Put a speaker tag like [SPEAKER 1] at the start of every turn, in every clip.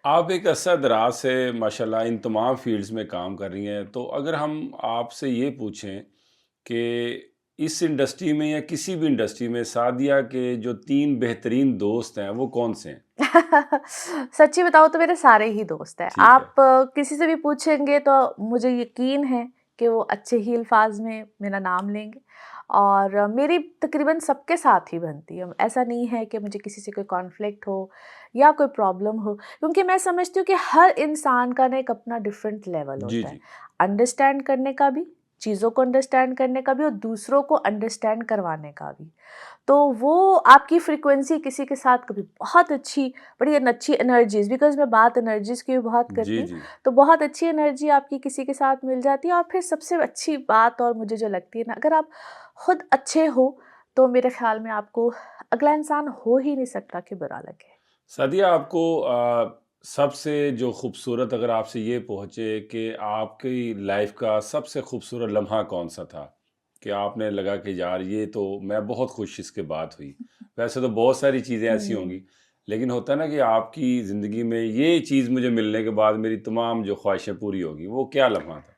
[SPEAKER 1] आप एक अरसा दराज से माशाल्लाह इन तमाम फील्ड्स में काम कर रही हैं, तो अगर हम आपसे ये पूछें कि इस इंडस्ट्री में या किसी भी इंडस्ट्री में सादिया के जो 3 बेहतरीन दोस्त हैं, वो कौन से हैं?
[SPEAKER 2] सच्ची बताऊँ तो मेरे सारे ही दोस्त हैं।
[SPEAKER 1] ठीक है।
[SPEAKER 2] आप किसी से भी पूछेंगे तो मुझे यकीन है कि वो अच्छे ही अल्फाज़ में मेरा नाम लेंगे और मेरी तकरीबन सबके साथ ही बनती है। ऐसा नहीं है कि मुझे किसी से कोई कॉन्फ्लिक्ट हो या कोई प्रॉब्लम हो, क्योंकि मैं समझती हूँ कि हर इंसान का ना एक अपना डिफरेंट लेवल
[SPEAKER 1] जी,
[SPEAKER 2] होता है,
[SPEAKER 1] जी।
[SPEAKER 2] अंडरस्टैंड करने का भी, चीज़ों को अंडरस्टैंड करने का भी और दूसरों को अंडरस्टैंड करवाने का भी। तो वो आपकी फ्रीक्वेंसी किसी के साथ कभी बहुत अच्छी, बड़ी अच्छी एनर्जीज़, बिकॉज़ मैं बात एनर्जीज़ की भी बहुत
[SPEAKER 1] जी,
[SPEAKER 2] करती हूँ,
[SPEAKER 1] जी।
[SPEAKER 2] तो बहुत अच्छी एनर्जी आपकी किसी के साथ मिल जाती है और फिर सबसे अच्छी बात और मुझे जो लगती है ना, अगर आप खुद अच्छे हो, तो मेरे ख़्याल में आपको अगला इंसान हो ही नहीं सकता कि बुरा लगे।
[SPEAKER 1] सादिया आपको सबसे जो खूबसूरत अगर आपसे ये पूछे कि आपकी लाइफ़ का सबसे खूबसूरत लम्हा कौन-सा था? कि आपने लगा कि यार ये तो मैं बहुत खुश इसके बाद हुई। वैसे तो बहुत सारी चीज़ें ऐसी
[SPEAKER 2] हुँ।
[SPEAKER 1] होंगी, लेकिन होता है ना कि आपकी ज़िंदगी में ये चीज़ मुझे मिलने के बाद मेरी तमाम जो ख्वाहिशें पूरी होगी, वो क्या लम्हा था?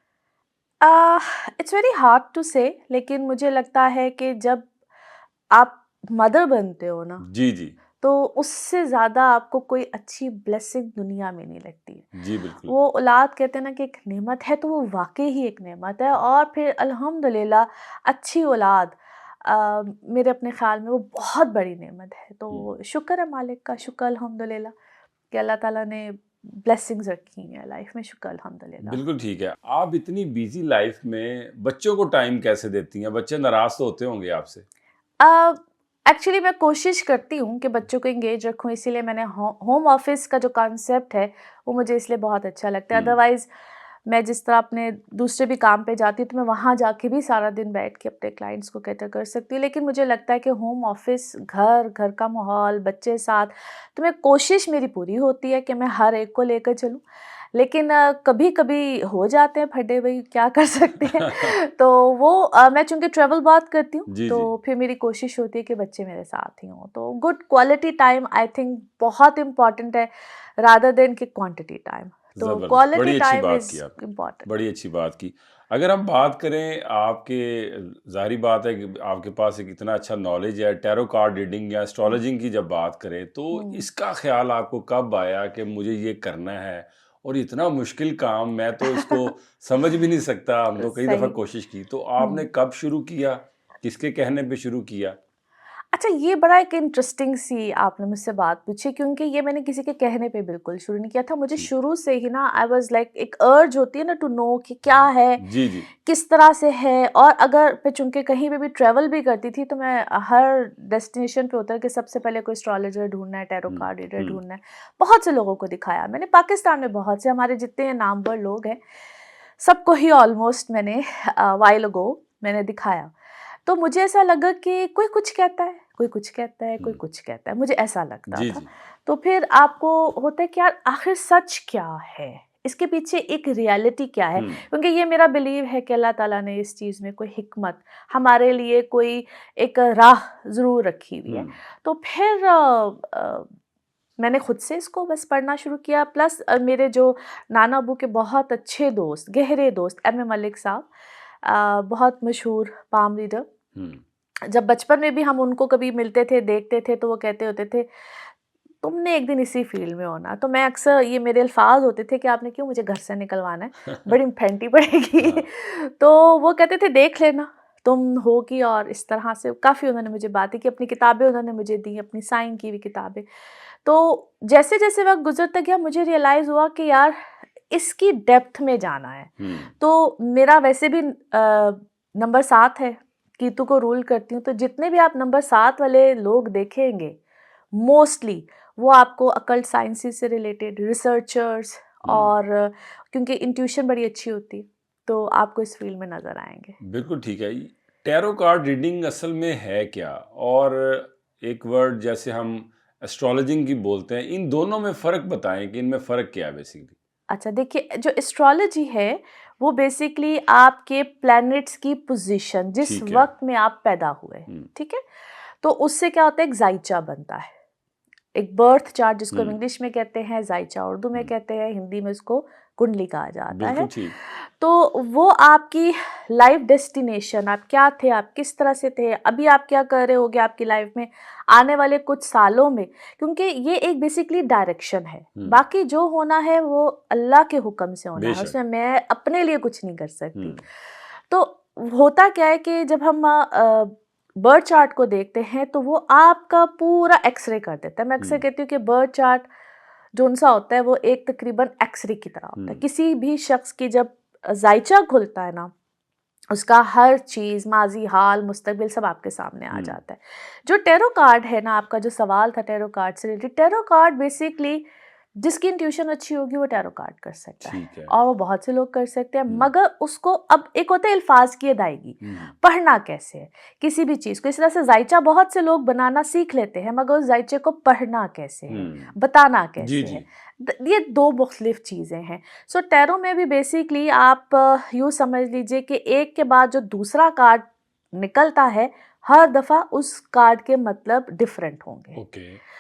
[SPEAKER 2] इट्स वेरी हार्ड टू से, लेकिन मुझे लगता है कि जब आप मदर बनते हो ना,
[SPEAKER 1] जी, जी।
[SPEAKER 2] तो उससे ज़्यादा आपको कोई अच्छी ब्लेसिंग दुनिया में नहीं लगती है।
[SPEAKER 1] जी, बिल्कुल।
[SPEAKER 2] वो औलाद कहते हैं ना कि एक नेमत है, तो वो वाक़ई ही एक नेमत है और फिर अल्हम्दुलिल्लाह अच्छी औलाद मेरे अपने ख़्याल में वो बहुत बड़ी नेमत है।
[SPEAKER 1] हुँ।
[SPEAKER 2] तो शुक्र है मालिक का, शुक्र अल्हम्दुलिल्लाह कि अल्लाह ताला ने ब्लेसिंग्स रखी हैं लाइफ़ में, शुक्र अल्हम्दुलिल्लाह।
[SPEAKER 1] बिल्कुल ठीक है। आप इतनी बिज़ी लाइफ़ में बच्चों को टाइम कैसे देती हैं? बच्चे नाराज़ तो होते होंगे आपसे?
[SPEAKER 2] अ, एक्चुअली मैं कोशिश करती हूँ कि बच्चों को एंगेज रखूँ, इसीलिए मैंने होम ऑफ़िस का जो कॉन्सेप्ट है, वो मुझे इसलिए बहुत अच्छा लगता है।
[SPEAKER 1] हुँ।
[SPEAKER 2] अदरवाइज़ मैं जिस तरह अपने दूसरे भी काम पे जाती हूँ, तो मैं वहाँ जाके भी सारा दिन बैठ के अपने क्लाइंट्स को कैटर कर सकती हूँ। लेकिन मुझे लगता है कि होम ऑफ़िस, घर, घर का माहौल, बच्चे साथ, तो मैं कोशिश मेरी पूरी होती है कि मैं हर एक को लेकर चलूँ। लेकिन कभी-कभी हो जाते हैं फड्डे, भई क्या कर सकते हैं। तो वो मैं चूँकि ट्रैवल बहुत करती हूँ,
[SPEAKER 1] जी, जी।
[SPEAKER 2] तो फिर मेरी कोशिश होती है कि बच्चे मेरे साथ ही हों। तो good quality time I think बहुत इम्पोर्टेंट है रादर देन कि क्वांटिटी टाइम। तो
[SPEAKER 1] ज़बरदस्त,
[SPEAKER 2] क्वालिटी
[SPEAKER 1] बड़ी अच्छी
[SPEAKER 2] टाइम
[SPEAKER 1] बात
[SPEAKER 2] इज़
[SPEAKER 1] की आपने,
[SPEAKER 2] इम्पोर्टेंट।
[SPEAKER 1] बड़ी अच्छी बात की। अगर हम बात करें आपके ज़ाहिर बात है कि आपके पास एक इतना अच्छा नॉलेज है, टैरो कार्ड रीडिंग या
[SPEAKER 2] हुँ,
[SPEAKER 1] एस्ट्रोलॉजिंग की जब बात करें, तो
[SPEAKER 2] हुँ।
[SPEAKER 1] इसका ख़्याल आपको कब आया कि मुझे ये करना है? और इतना मुश्किल काम, मैं तो इसको समझ भी नहीं सकता, हम तो कई दफ़ा
[SPEAKER 2] सही।
[SPEAKER 1] कोशिश की, तो आपने
[SPEAKER 2] हुँ।
[SPEAKER 1] कब शुरू किया? किसके कहने पे शुरू किया?
[SPEAKER 2] अच्छा, ये बड़ा एक इंटरेस्टिंग सी आपने मुझसे बात पूछी, क्योंकि ये मैंने किसी के कहने पे बिल्कुल शुरू नहीं किया था। मुझे
[SPEAKER 1] ठीक।
[SPEAKER 2] शुरू से ही ना आई वाज़ लाइक, एक अर्ज होती है ना टू नो कि क्या है,
[SPEAKER 1] जी, जी।
[SPEAKER 2] किस तरह से है। और अगर मैं चूँकि कहीं पे भी ट्रैवल भी करती थी, तो मैं हर डेस्टिनेशन पे उतर के सबसे पहले कोई एस्ट्रोलॉजर ढूँढना है, टैरो
[SPEAKER 1] हुँ,
[SPEAKER 2] कार्ड रीडर
[SPEAKER 1] हुँ।
[SPEAKER 2] ढूँढना है। बहुत से लोगों को दिखाया। मैंने पाकिस्तान में बहुत से हमारे जितने नामवर लोग हैं, सबको ही ऑलमोस्ट मैंने व्हाइल अगो मैंने दिखाया। तो मुझे ऐसा लगा कि कोई कुछ कहता है, कोई कुछ कहता है, कोई
[SPEAKER 1] हुँ।
[SPEAKER 2] कुछ कहता है, मुझे ऐसा लगता
[SPEAKER 1] जी,
[SPEAKER 2] था।
[SPEAKER 1] जी।
[SPEAKER 2] तो फिर आपको होता है कि यार आखिर सच क्या है? इसके पीछे एक रियलिटी क्या है?
[SPEAKER 1] हुँ,
[SPEAKER 2] क्योंकि ये मेरा बिलीव है कि अल्लाह ताला ने इस चीज़ में कोई हिकमत, हमारे लिए कोई एक राह ज़रूर रखी हुई
[SPEAKER 1] हुँ।
[SPEAKER 2] है। तो फिर मैंने खुद से इसको बस पढ़ना शुरू किया, प्लस मेरे जो नाना अबू के बहुत अच्छे दोस्त, गहरे दोस्त एम.ए. मलिक साहब, बहुत मशहूर पाम रीडर।
[SPEAKER 1] हुँ।
[SPEAKER 2] जब बचपन में भी हम उनको कभी मिलते थे, देखते थे, तो वो कहते होते थे, तुमने एक दिन इसी फील्ड में होना। तो मैं अक्सर, ये मेरे अल्फाज होते थे कि आपने क्यों मुझे घर से निकलवाना है, बड़ी फेंटी पड़ेगी।
[SPEAKER 1] हाँ।
[SPEAKER 2] तो वो कहते थे देख लेना तुम होगी। और इस तरह से काफ़ी उन्होंने मुझे बातें की, अपनी किताबें उन्होंने मुझे दी, अपनी साइन की हुई किताबें। तो जैसे जैसे वक्त गुजरता गया, मुझे रियलाइज़ हुआ कि यार इसकी डेप्थ में जाना है।
[SPEAKER 1] हुँ।
[SPEAKER 2] तो मेरा वैसे भी नंबर 7 है, कीतू को रूल करती हूँ, तो जितने भी आप नंबर 7 वाले लोग देखेंगे, मोस्टली वो आपको अकल्ट साइंसेस से रिलेटेड रिसर्चर्स,
[SPEAKER 1] हुँ।
[SPEAKER 2] और क्योंकि इंट्यूशन बड़ी अच्छी होती है, तो आपको इस फील्ड में नज़र आएँगे।
[SPEAKER 1] बिल्कुल ठीक है। टैरो कार्ड रीडिंग असल में है क्या? और एक वर्ड जैसे हम एस्ट्रोलॉजिंग की बोलते हैं, इन दोनों में फ़र्क बताएँ कि इनमें फ़र्क क्या है बेसिकली?
[SPEAKER 2] अच्छा देखिए, जो एस्ट्रोलॉजी है, वो बेसिकली आपके प्लैनेट्स की पोज़ीशन, जिस
[SPEAKER 1] ठीक है।
[SPEAKER 2] वक़्त में आप पैदा हुए,
[SPEAKER 1] हुँ।
[SPEAKER 2] ठीक है? तो उससे क्या होता है, एक ज़ाइचा बनता है। एक बर्थ चार्ट जिसको हम
[SPEAKER 1] हम्म,
[SPEAKER 2] इंग्लिश में कहते हैं, जायचा उर्दू में कहते हैं, हिंदी में उसको कुंडली कहा जाता है।
[SPEAKER 1] बिल्कुल ठीक।
[SPEAKER 2] तो वो आपकी लाइफ डेस्टिनेशन, आप क्या थे, आप किस तरह से थे, अभी आप क्या कर रहे होगे आपकी लाइफ में आने वाले कुछ सालों में, क्योंकि ये एक बेसिकली डायरेक्शन है। बाकी जो होना है वो अल्लाह के हुक्म से होना है,
[SPEAKER 1] बेशक।
[SPEAKER 2] उसमें मैं अपने लिए कुछ नहीं कर सकती।
[SPEAKER 1] हम्म,
[SPEAKER 2] तो होता क्या है कि जब हम बर्थ चार्ट को देखते हैं तो वो आपका पूरा एक्सरे कर देता है। मैं अक्सर कहती हूँ कि बर्थ चार्ट जो सा होता है वो एक तकरीबन एक्सरे की तरह होता है। किसी भी शख्स की जब जायचा खुलता है ना, उसका हर चीज़, माजी, हाल, मुस्तकबिल सब आपके सामने आ जाता है। जो टैरो कार्ड है ना, आपका जो सवाल था टैरो कार्ड से रिलेटेड, टैरो कार्ड बेसिकली जिसकी इंट्यूशन अच्छी होगी वो टैरो कार्ड कर सकता है,
[SPEAKER 1] ठीक है।
[SPEAKER 2] और वो बहुत से लोग कर सकते हैं। मगर उसको अब एक होता है अल्फाज की अदायगी, पढ़ना कैसे है किसी भी चीज़ को। इस तरह से जायचा बहुत से लोग बनाना सीख लेते हैं, मगर उस जायचे को पढ़ना कैसे है, बताना
[SPEAKER 1] जी
[SPEAKER 2] कैसे
[SPEAKER 1] जी।
[SPEAKER 2] है, ये दो मुख्तलिफ चीज़ें हैं। सो टैरो में भी बेसिकली आप यूँ समझ लीजिए कि एक के बाद जो दूसरा कार्ड निकलता है, हर दफ़ा उस कार्ड के मतलब डिफरेंट होंगे,
[SPEAKER 1] ओके।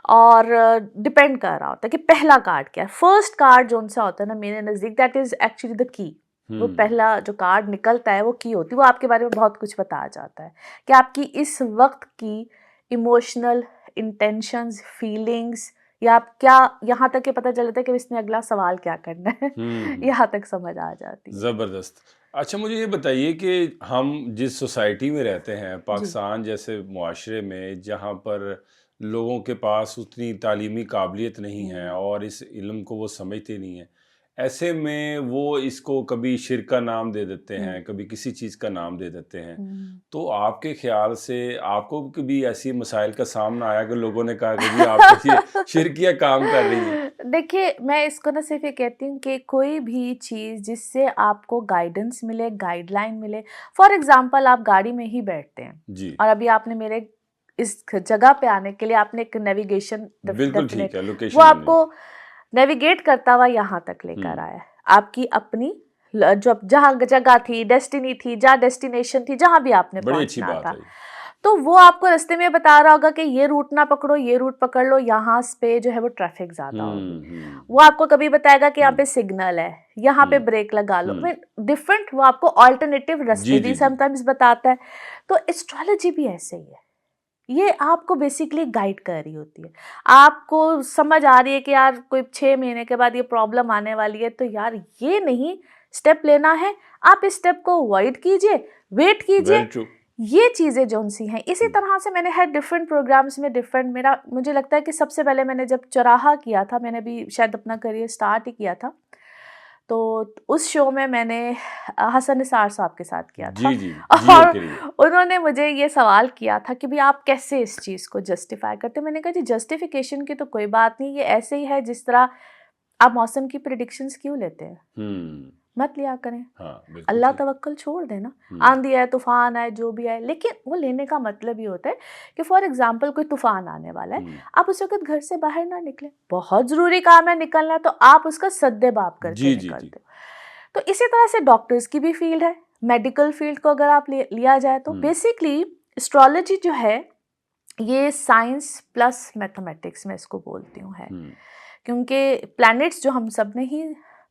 [SPEAKER 2] और डिपेंड कर रहा होता है कि पहला कार्ड क्या है। फर्स्ट कार्ड जो उनसा होता है ना, मेरे नज़दीक that is actually the key. वो पहला जो कार्ड निकलता है वो की होती है, वो आपके बारे में बहुत कुछ बताया जाता है कि आपकी इस वक्त की इमोशनल इंटेंशंस, फीलिंग्स, या आप क्या, यहाँ तक कि पता चल जाता है कि इसने अगला सवाल क्या करना है यहाँ तक समझ आ जाती है।
[SPEAKER 1] ज़बरदस्त। अच्छा, मुझे ये बताइए कि हम जिस सोसाइटी में रहते हैं,
[SPEAKER 2] जी।
[SPEAKER 1] पाकिस्तान जैसे मुआशरे में, जहाँ पर लोगों के पास उतनी तालीमी काबिलियत नहीं है और इस इल्म को वो समझते नहीं हैं, ऐसे में वो इसको कभी शिर्क का नाम दे देते हैं, कभी किसी चीज़ का नाम दे देते हैं। तो आपके ख़्याल से आपको कभी ऐसी मसाइल का सामना आया कि लोगों ने कहा कि जी आप तो ये शिर्किया काम कर रही हैं?
[SPEAKER 2] देखिए, मैं इसको ना सिर्फ ये कहती हूँ कि कोई भी चीज़ जिससे आपको गाइडेंस मिले, गाइडलाइन मिले। फॉर एग्जांपल आप गाड़ी में ही बैठते हैं
[SPEAKER 1] जी,
[SPEAKER 2] और अभी आपने मेरे इस जगह पे आने के लिए आपने एक नेविगेशन
[SPEAKER 1] बिल्कुल ठीक
[SPEAKER 2] डेफिनेट,
[SPEAKER 1] है,
[SPEAKER 2] वो
[SPEAKER 1] लोकेशन हमने।
[SPEAKER 2] आपको नेविगेट करता हुआ यहाँ तक लेकर आया है। आपकी अपनी जो जहाँ जगह थी, डेस्टिनी थी, जहाँ डेस्टिनेशन थी, जहाँ भी आपने
[SPEAKER 1] बड़ी अच्छी
[SPEAKER 2] पहुंचना
[SPEAKER 1] बात
[SPEAKER 2] था,
[SPEAKER 1] है ये।
[SPEAKER 2] तो वो आपको रास्ते में बता रहा होगा कि ये रूट ना पकड़ो, ये रूट पकड़ लो, यहाँ पे जो है वो ट्रैफिक ज्यादा होगी। वो आपको कभी बताएगा कि यहाँ पे सिग्नल है, यहाँ पे ब्रेक लगा लो। डिफरेंट वो आपको ऑल्टरनेटिव रास्ते
[SPEAKER 1] जी,
[SPEAKER 2] भी
[SPEAKER 1] जी, जी।
[SPEAKER 2] समटाइम्स बताता है। तो एस्ट्रोलॉजी भी ऐसे ही है, ये आपको बेसिकली गाइड कर रही होती है। आपको समझ आ रही है कि यार कोई 6 महीने के बाद ये प्रॉब्लम आने वाली है, तो यार ये नहीं स्टेप लेना है, आप इस स्टेप को अवॉइड कीजिए, वेट
[SPEAKER 1] वेरी
[SPEAKER 2] कीजिए।
[SPEAKER 1] ट्रू।
[SPEAKER 2] ये चीज़ें जो-सी हैं, इसी तरह से मैंने हर डिफरेंट प्रोग्राम्स में डिफरेंट, मेरा मुझे लगता है कि सबसे पहले मैंने जब चौराहा किया था, मैंने भी शायद अपना करियर स्टार्ट ही किया था, तो उस शो में मैंने हसन निसार साहब के साथ किया था।
[SPEAKER 1] जी, जी, जियो
[SPEAKER 2] और
[SPEAKER 1] के लिए।
[SPEAKER 2] उन्होंने मुझे ये सवाल किया था कि भई आप कैसे इस चीज़ को जस्टिफ़ाई करते हो? मैंने कहा जी जस्टिफ़िकेशन की तो कोई बात नहीं, ये ऐसे ही है जिस तरह आप मौसम की प्रेडिक्शंस क्यों लेते हैं?
[SPEAKER 1] हुँ,
[SPEAKER 2] मत लिया करें।
[SPEAKER 1] हाँ, बिल्कुल
[SPEAKER 2] अल्लाह
[SPEAKER 1] ठीक।
[SPEAKER 2] तवक्कल छोड़ देना। आंधी आए, तूफान आए, जो भी आए, लेकिन वो लेने का मतलब ये होता है कि फॉर एग्जाम्पल कोई तूफान आने वाला है, आप उस वक्त घर से बाहर ना निकलें। बहुत ज़रूरी काम है निकलना है, तो आप उसका सद्देबाप करके
[SPEAKER 1] जी, जी, जी।
[SPEAKER 2] निकलते हो। तो इसी तरह से डॉक्टर्स की भी फील्ड है, मेडिकल फील्ड को अगर आप लिया जाए तो बेसिकली एस्ट्रोलॉजी जो है ये साइंस प्लस मैथमेटिक्स में इसको बोलती हूँ है, क्योंकि प्लैनेट्स जो हम सब ने ही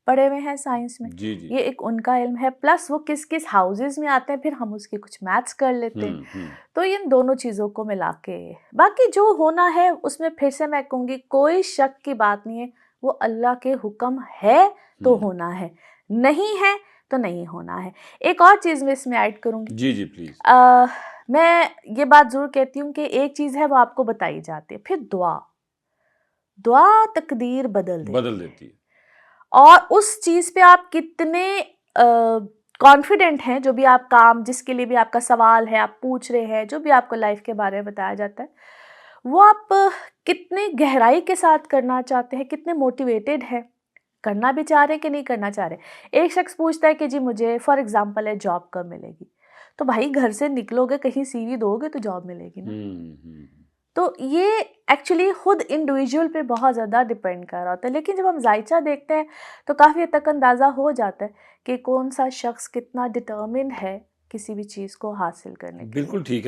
[SPEAKER 2] पढ़े हुए हैं साइंस में,
[SPEAKER 1] जी, जी।
[SPEAKER 2] ये एक उनका इल्म है, प्लस वो किस किस हाउसेस में आते हैं, फिर हम उसके कुछ मैथ्स कर लेते हैं। तो इन दोनों चीज़ों को मिला के बाकी जो होना है उसमें फिर से मैं कहूँगी कोई शक की बात नहीं है, वो अल्लाह के हुक्म है तो होना है, नहीं है तो नहीं होना है। एक और चीज़ मैं इसमें ऐड करूँगी,
[SPEAKER 1] जी, जी, प्लीज़।
[SPEAKER 2] मैं ये बात ज़रूर कहती हूँ कि एक चीज़ है वो आपको बताई जाती है, फिर दुआ, दुआ तकदीर बदल देती
[SPEAKER 1] बदल
[SPEAKER 2] है।
[SPEAKER 1] देती है।
[SPEAKER 2] और उस चीज़ पे आप कितने कॉन्फिडेंट हैं, जो भी आप काम, जिसके लिए भी आपका सवाल है, आप पूछ रहे हैं, जो भी आपको लाइफ के बारे में बताया जाता है, वो आप कितने गहराई के साथ करना चाहते हैं, कितने मोटिवेटेड हैं, करना भी चाह रहे हैं कि नहीं करना चाह रहे। एक शख्स पूछता है कि जी मुझे फॉर एग्जांपल है जॉब कब मिलेगी, तो भाई घर से निकलोगे, कहीं सीवी दोगे तो जॉब मिलेगी ना। तो ये एक्चुअली खुद इंडिविजुअल पे बहुत ज़्यादा डिपेंड कर रहा होता है, लेकिन जब हम जायचा देखते हैं तो काफ़ी हद तक अंदाज़ा हो जाता है कि कौन सा शख्स कितना डिटर्मिन्ड है किसी भी चीज़ को हासिल करने के लिए।
[SPEAKER 1] बिल्कुल ठीक है।